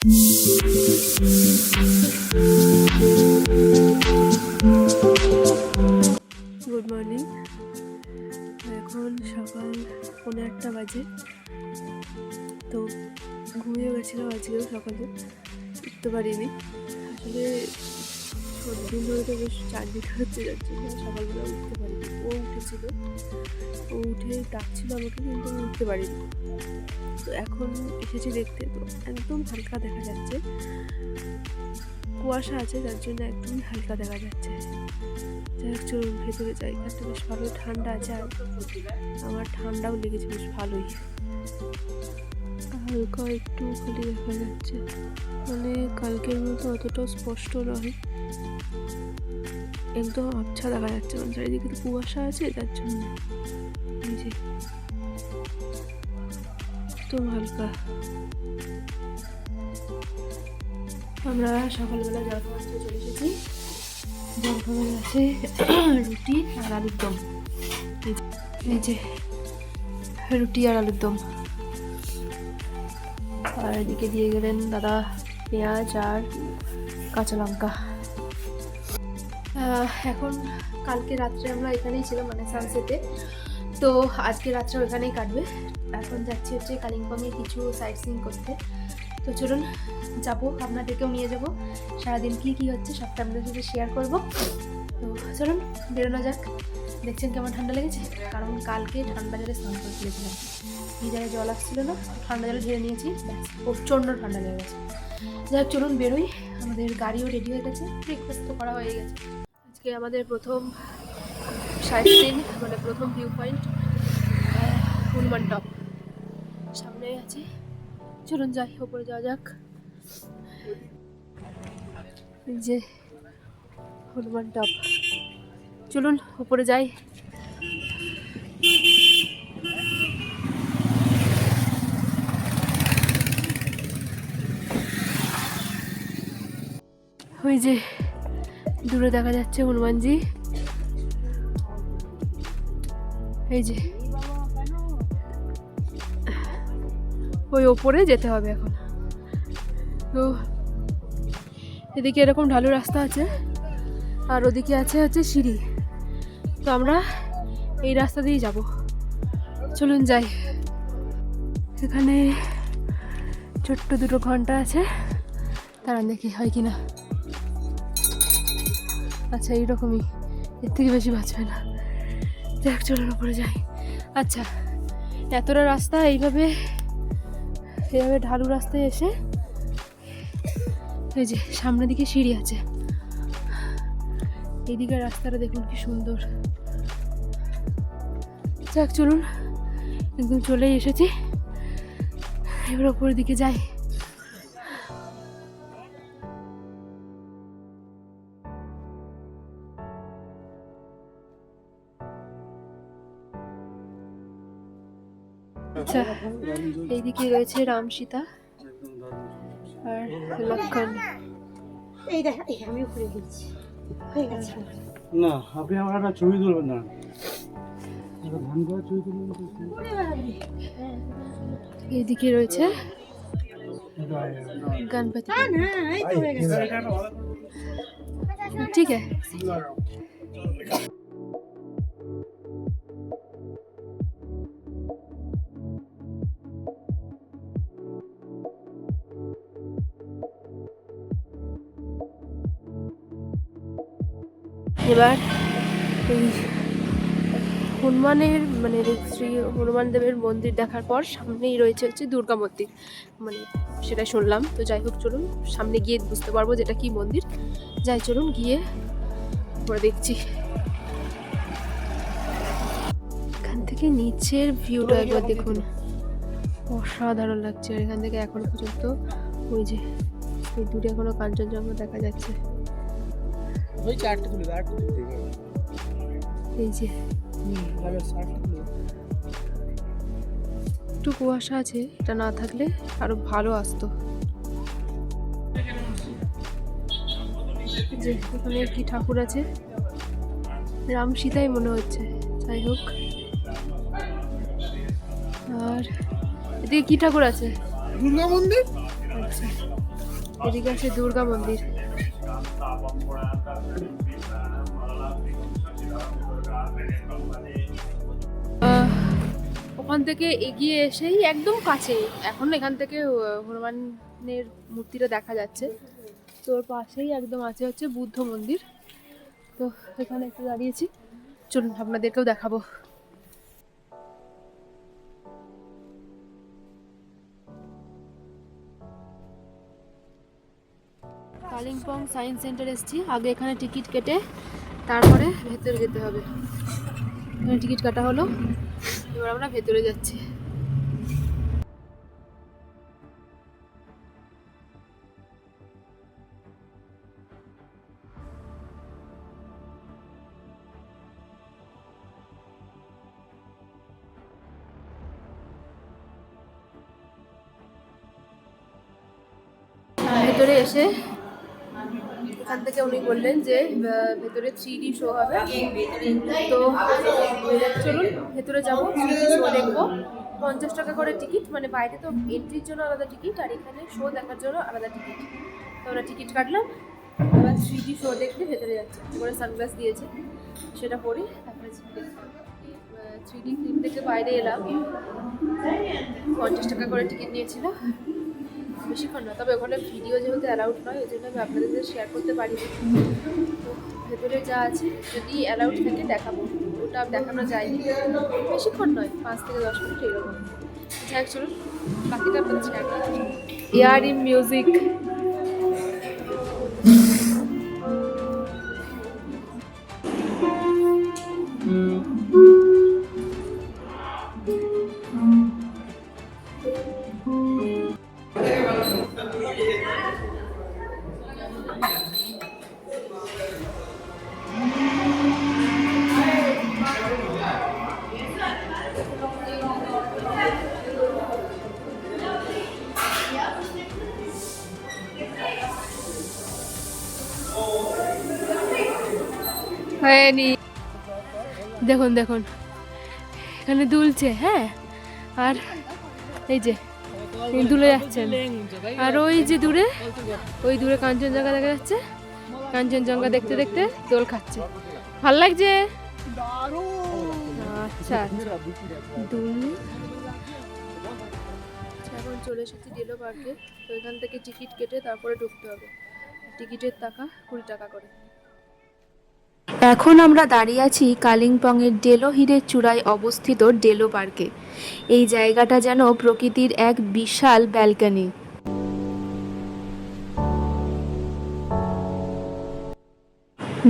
Good morning. এখন সকাল 1:30 বাজে। তো ঘুমিয়ে গেছিলাম আজকেও সকালে, উঠতে পারিনি। আসলে দিন ধরে তো বেশ চারদিন হচ্ছে, যাচ্ছে না, সকালবেলা উঠতে পারিনি। ও উঠেছিল, ও উঠে ডাকছিল আমাকে, কিন্তু আমি উঠতে পারিনি। তো এখন এসেছি দেখতে, তো একদম হালকা দেখা যাচ্ছে, কুয়াশা আছে যার জন্য একদম হালকা দেখা যাচ্ছে। যাই হোক, চলুন ভেতরে যাই। একটা বেশ ভালো ঠান্ডা আছে, আর আমার ঠান্ডাও লেগেছে বেশ ভালোই। হালকা একটু খালি দেখা যাচ্ছে, মানে কালকের মতো অতটাও স্পষ্ট নয়, একদম আবছা দেখা যাচ্ছে। মানে চারিদিকে তো কুয়াশা আছে, যার জন্য নিজে একদম হালকা। আমরা সকালবেলা জলখাবার চলে এসেছি। জলখাবার আছে রুটি আর আলুর দম। এই যে রুটি আর আলুর দম। আর এদিকে দিয়ে গেলেন দাদা পেঁয়াজ আর কাঁচা লঙ্কা। এখন কালকে রাত্রে আমরা এখানেই ছিলাম, মানে সানসেটে। তো আজকে রাত্রে ওখানেই কাটবে। এখন যাচ্ছি হচ্ছে কালিম্পংয়ে কিছু সাইট সিইং করতে। তো চলুন যাবো, আপনাদেরকেও নিয়ে যাবো। সারাদিন কী হচ্ছে সবটা আপনাদের সাথে শেয়ার করবো। তো চলুন বেরোনো যাক। দেখছেন কেমন ঠান্ডা লেগেছে, কারণ কালকে ঠান্ডা জলে স্নান করে ফেলেছিলাম। এই জায়গায় জল আসছিল না, ঠান্ডা জলে ঢেলে নিয়েছি, প্রচণ্ড ঠান্ডা লেগে গেছে। যাই হোক চলুন বেরোই। আমাদের গাড়িও রেডি হয়ে গেছে, ব্রেকফাস্ট তো করা হয়ে গেছে। আজকে আমাদের প্রথম সাইট সিইং, মানে প্রথম ভিউ পয়েন্ট হনুমান টপ সামনে আছে। চলুন যাই, ওপরে যাওয়া যাক। এই যে হনুমান টপ, চলুন উপরে যাই। ওই যে দূরে দেখা যাচ্ছে হনুমানজি, এই যে ওই ওপরে যেতে হবে এখন। তো এদিকে এরকম ঢালু রাস্তা আছে, আর ওদিকে আছে হচ্ছে সিঁড়ি। তো আমরা এই রাস্তা দিয়েই যাব। চলুন যাই। এখানে ছোট্ট দুটো ঘন্টা আছে, দাঁড়ান দেখি হয় কিনা। আচ্ছা এইরকমই, এর থেকে বেশি বাঁচবে না। দেখ চলুন উপরে যাই। আচ্ছা এতটা রাস্তা এইভাবে ঢালু রাস্তায় এসে এই যে সামনের দিকে সিঁড়ি আছে। এইদিকে রাস্তাটা দেখুন কি সুন্দর। যাক চলুন, একদম চলেই এসেছি, এবার উপরের দিকে যাই। আচ্ছা এইদিকে রয়েছে রাম সীতা আর লক্ষণ। আমি উপরে গেছি, হয়ে গেছে না। আপনি আমার একটা ছবি তুলবেন না, ধান করা ছবি তুলবেন। এইদিকে রয়েছে গণপতি। ঠিক আছে। এবার এই হনুমানের মানে শ্রী হনুমান দেবের মন্দির দেখার পর সামনেই রয়েছে হচ্ছে দুর্গা মন্দির, মানে সেটা শুনলাম। তো যাই হোক চলুন সামনে গিয়ে বুঝতে পারবো যেটা কি মন্দির। যাই চলুন গিয়ে পরে দেখছি। এখান থেকে নিচের ভিউটা একবার দেখুন, অসাধারণ লাগছে। এখান থেকে এখনো পর্যন্ত ওই যে ওই দূরে এখনো কাঞ্চনজঙ্ঘা দেখা যাচ্ছে। এই যে একটু কুয়াশা আছে, এটা না থাকলে আরো ভালো আসতো। যে এখানে কি ঠাকুর আছে, রাম সীতাই মনে হচ্ছে। যাই হোক, আর এদিকে কি ঠাকুর আছে? দুর্গা মন্দির। আচ্ছা এদিকে আছে দুর্গা মন্দির। ওখান থেকে এগিয়ে এসেই একদম কাছে, এখন এখান থেকে হনুমানের মূর্তিটা দেখা যাচ্ছে। তোর পাশেই একদম আছে হচ্ছে বুদ্ধ মন্দির। তো এখানে একটু দাঁড়িয়েছি, চলুন আপনাদেরকেও দেখাবো। কালিম্পং সায়েন্স সেন্টার এসেছি। আগে এখানে টিকিট কেটে তারপরে ভেতরে যেতে হবে। এখানে টিকিট কাটা হলো, এবার আমরা ভেতরে যাচ্ছি। ভেতরে এসে এখান থেকে উনি বললেন যে ভেতরে 3D শো হবে। তো চলুন ভেতরে যাবো, 3D শো দেখবো। 50 টাকা করে টিকিট, মানে বাইরে তো এন্ট্রির জন্য আলাদা টিকিট আর এখানে শো দেখার জন্য আলাদা টিকিট। তো আমরা টিকিট কাটলাম, এবার 3D শো দেখতে ভেতরে যাচ্ছে। পরে সানগ্লাস দিয়েছে, সেটা পরে তারপরে 3D ফিল্ম দেখে বাইরে এলাম। 50 টাকা করে টিকিট নিয়েছিল, বেশিক্ষণ না। তবে ওখানে ভিডিও যেহেতু অ্যালাউড নয়, ওই জন্য আমি আপনাদের সাথে শেয়ার করতে পারি। তো ভেতরে যা আছে যদি অ্যালাউড থাকে দেখাবো, ওটা দেখানো যায়নি। বেশিক্ষণ নয়, 5 থেকে 10 মিনিট এরকম। যাই চলুন বাকিটা আপনাদের শেয়ার করতে। Air in music. হয়নি, দেখুন দেখুন এখানে দুলছে। হ্যাঁ, আর এই যে দুলে যাচ্ছেন, আর ওই যে দূরে, ওই দূরে কাঞ্চনজঙ্ঘা দেখা যাচ্ছে। কাঞ্চনজঙ্ঘা দেখতে দেখতে দোল খাচ্ছে, ভাল লাগছে। আচ্ছা দুল। এখন চলে এসেছি ডেলো পার্কে। তো এখান থেকে টিকিট কেটে তারপরে ঢুকতে হবে। টিকিটের টাকা 20 টাকা করে। এখন আমরা দাঁড়িয়ে আছি কালিম্পংয়ের ডেলো হিলের চূড়ায় অবস্থিত ডেলো পার্কে। এই জায়গাটা যেন প্রকৃতির এক বিশাল ব্যালকনি।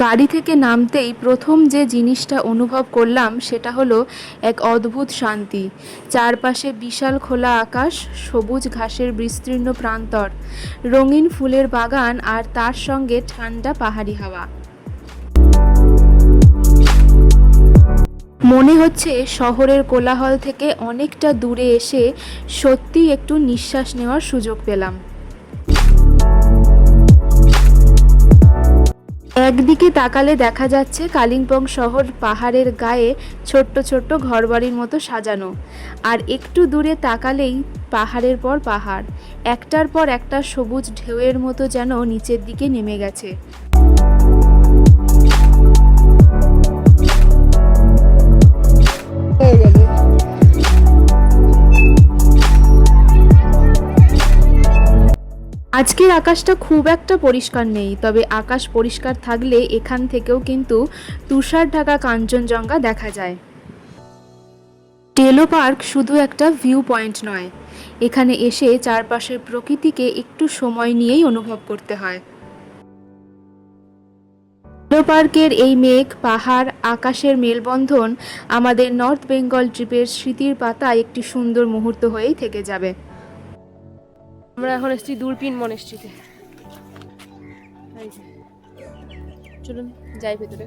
গাড়ি থেকে নামতেই প্রথম যে জিনিসটা অনুভব করলাম সেটা হলো এক অদ্ভুত শান্তি। চারপাশে বিশাল খোলা আকাশ, সবুজ ঘাসের বিস্তীর্ণ প্রান্তর, রঙিন ফুলের বাগান আর তার সঙ্গে ঠান্ডা পাহাড়ি হাওয়া। মনে হচ্ছে শহরের কোলাহল থেকে অনেকটা দূরে এসে সত্যি একটু নিঃশ্বাস নেওয়ার সুযোগ পেলাম। একদিকে তাকালে দেখা যাচ্ছে কালিম্পং শহর পাহাড়ের গায়ে ছোট্ট ছোট্ট ঘরবাড়ির মতো সাজানো, আর একটু দূরে তাকালেই পাহাড়ের পর পাহাড়, একটার পর একটা সবুজ ঢেউয়ের মতো যেন নিচের দিকে নেমে গেছে। আজকের আকাশটা খুব একটা পরিষ্কার নেই, তবে আকাশ পরিষ্কার থাকলে এখান থেকেও কিন্তু তুষার ঢাকা কাঞ্চনজঙ্ঘা দেখা যায়। ডেলো পার্ক শুধু একটা ভিউ পয়েন্ট নয়, এখানে এসে চারপাশের প্রকৃতিকে একটু সময় নিয়েই অনুভব করতে হয়। ডেলো পার্কের এই মেঘ, পাহাড়, আকাশের মেলবন্ধন আমাদের নর্থ বেঙ্গল ট্রিপের স্মৃতির পাতায় একটি সুন্দর মুহূর্ত হয়েই থেকে যাবে। আমরা এখন এসেছি দূরবীন মনেস্ট্রিতে। চলুন যাই ভেতরে।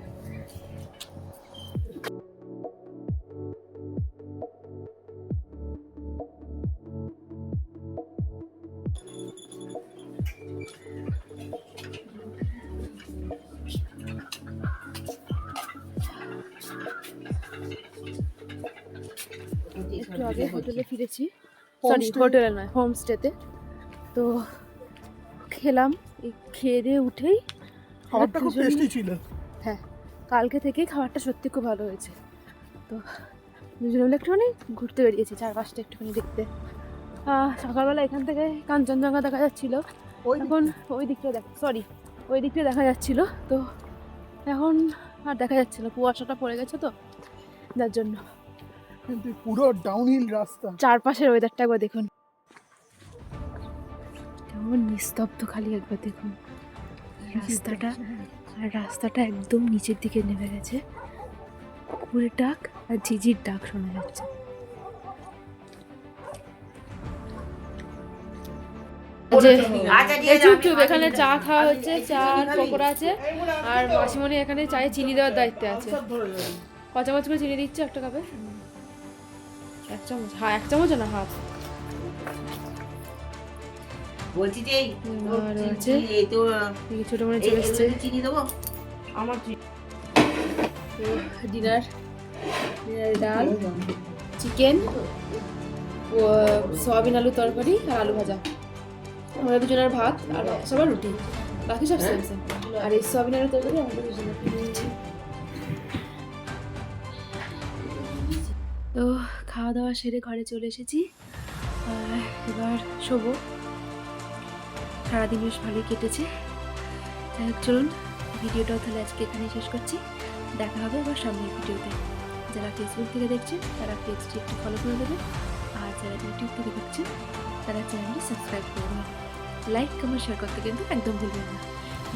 একটু আগে হোটেলে ফিরেছি, সরি হোটেলে নয়, হোমস্টেতে। তো খেলাম, এই খেয়ে দিয়ে উঠেই খাবারটা খুব দুজনে- টেস্টি ছিল। হ্যাঁ, কালকে থেকেই খাবারটা সত্যি খুব ভালো হয়েছে। তো দুজনে মিলে একটুখানি ঘুরতে বেরিয়েছি, চারপাশটা একটুখানি দেখতে। সকালবেলা এখান থেকে কাঞ্চনজঙ্ঘা দেখা যাচ্ছিল, এখন ওই দিকটা ওই দিকটা দেখা যাচ্ছিল। তো এখন আর দেখা যাচ্ছে না, কুয়াশাটা পড়ে গেছে তো, যার জন্য। কিন্তু পুরো ডাউনহিল রাস্তা। চারপাশের ওয়েদারটা একবার দেখুন, কেমন নিস্তব্ধ, খালি একবার দেখুন রাস্তাটা। আর রাস্তাটা একদম নিচের দিকে নেমে গেছে, কুকুরের ডাক আর ঝিঝির ডাক শোনা যাচ্ছে। চুপ এখানে চা খাওয়া হচ্ছে, চা আর পকোড়া আছে, আর মাসিমণি এখানে চায়ে চিনি দেওয়ার দায়িত্বে আছে। ক চামচ করে চিনি দিচ্ছে একটা কাপে? 1 চামচ, হ্যাঁ 1 চামচ না, হাফ। বলছি যে আর হচ্ছে এই তো ছোট মনে চলে এসছে চিনি দেবো আমার ডিনার, ডাল, চিকেন, সয়াবিন আলু তরকারি আর আলু ভাজা। আমরা দুজনের ভাত আর সবার রুটি, বাকি সব সেম সেম। আর এই সয়াবিন আলু তরকারি আমাদের দুজনের। তো খাওয়া দাওয়া সেরে ঘরে চলে এসেছি, আর এবার শোবো। সারাদিন বেশ ভালোই কেটেছে। যাই হোক, চলুন ভিডিওটাও তাহলে আজকে এখানেই শেষ করছি। দেখা হবে আবার সামনের ভিডিওতে। যারা ফেসবুক থেকে দেখছেন তারা পেজটি একটু ফলো করে দেবেন, আর যারা ইউটিউব থেকে দেখছেন তারা চ্যানেলটি সাবস্ক্রাইব করে দেবেন। লাইক কমেন্ট শেয়ার করতে কিন্তু একদম ভুলবেন না।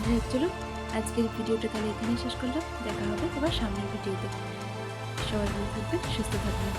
যাই হোক, চলুন আজকের ভিডিওটা তাহলে এখানেই শেষ করলাম। দেখা হবে আবার সামনের ভিডিওতে। সবাই ভালো থাকবেন, সুস্থ থাকবেন।